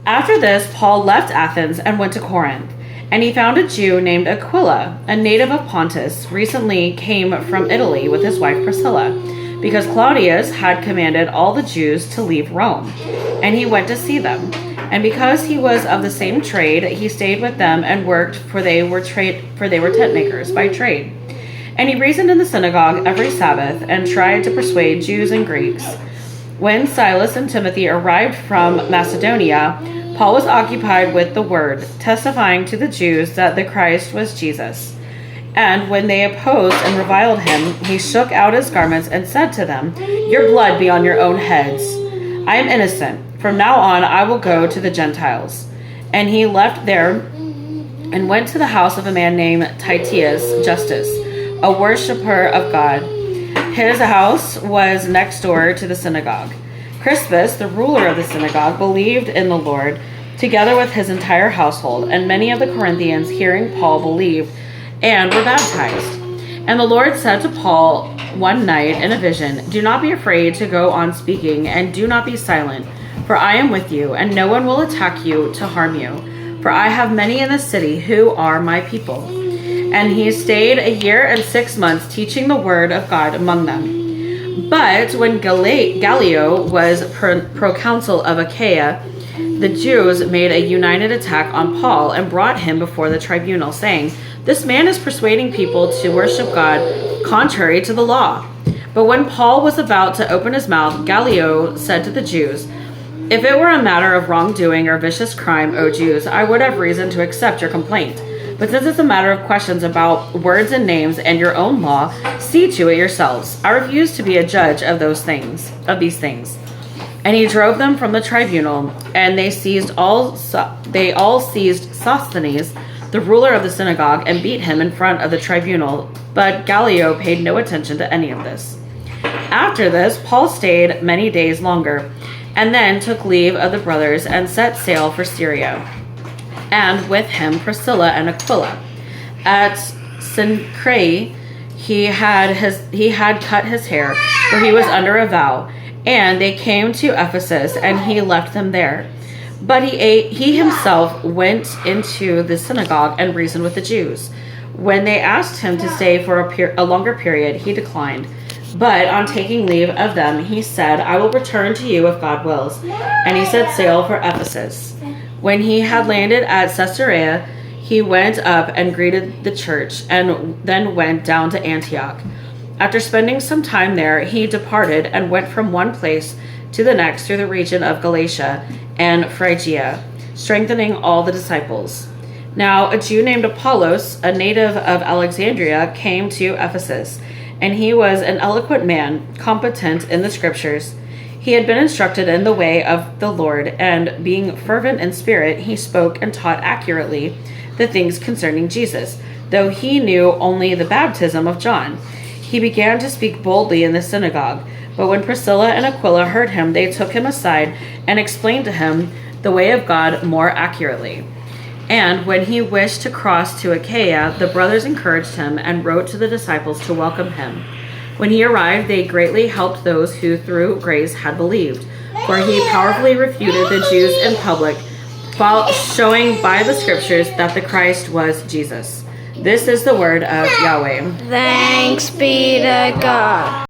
After this, Paul left Athens and went to Corinth. And he found a Jew named Aquila, a native of Pontus, recently came from Italy with his wife Priscilla, because Claudius had commanded all the Jews to leave Rome. And he went to see them. And because he was of the same trade, he stayed with them and worked, for they were tent makers by trade. And he reasoned in the synagogue every Sabbath and tried to persuade Jews and Greeks. When Silas and Timothy arrived from Macedonia, Paul was occupied with the word, testifying to the Jews that the Christ was Jesus. And when they opposed and reviled him, he shook out his garments and said to them, "Your blood be on your own heads. I am innocent. From now on I will go to the Gentiles." And he left there and went to the house of a man named Titius Justus, a worshiper of God. His house was next door to the synagogue. Crispus, the ruler of the synagogue, believed in the Lord, together with his entire household, and many of the Corinthians, hearing Paul, believed and were baptized. And the Lord said to Paul one night in a vision, "Do not be afraid to go on speaking, and do not be silent, for I am with you, and no one will attack you to harm you. For I have many in the city who are my people." And he stayed 1 year and 6 months teaching the word of God among them. But when Gallio was proconsul of Achaia, the Jews made a united attack on Paul and brought him before the tribunal, saying, "This man is persuading people to worship God contrary to the law." But when Paul was about to open his mouth, Gallio said to the Jews, "If it were a matter of wrongdoing or vicious crime, O Jews, I would have reason to accept your complaint. But since it's a matter of questions about words and names and your own law, see to it yourselves. I refuse to be a judge of these things." And he drove them from the tribunal, and they all seized Sosthenes, the ruler of the synagogue, and beat him in front of the tribunal. But Gallio paid no attention to any of this. After this, Paul stayed many days longer, and then took leave of the brothers and set sail for Syria, and with him Priscilla and Aquila. At Cenchreae he had cut his hair, for he was under a vow, and they came to Ephesus, and he left them there. But he himself went into the synagogue and reasoned with the Jews. When they asked him to stay for a longer period, he declined. But on taking leave of them, he said, "I will return to you if God wills." And he set sail for Ephesus. When he had landed at Caesarea, he went up and greeted the church, and then went down to Antioch. After spending some time there, he departed and went from one place to the next through the region of Galatia and Phrygia, strengthening all the disciples. Now a Jew named Apollos, a native of Alexandria, came to Ephesus, and he was an eloquent man, competent in the scriptures. He had been instructed in the way of the Lord, and being fervent in spirit, he spoke and taught accurately the things concerning Jesus, though he knew only the baptism of John. He began to speak boldly in the synagogue, but when Priscilla and Aquila heard him, they took him aside and explained to him the way of God more accurately. And when he wished to cross to Achaia, the brothers encouraged him and wrote to the disciples to welcome him. When he arrived, they greatly helped those who through grace had believed, for he powerfully refuted the Jews in public, showing by the scriptures that the Christ was Jesus. This is the word of Yahweh. Thanks be to God.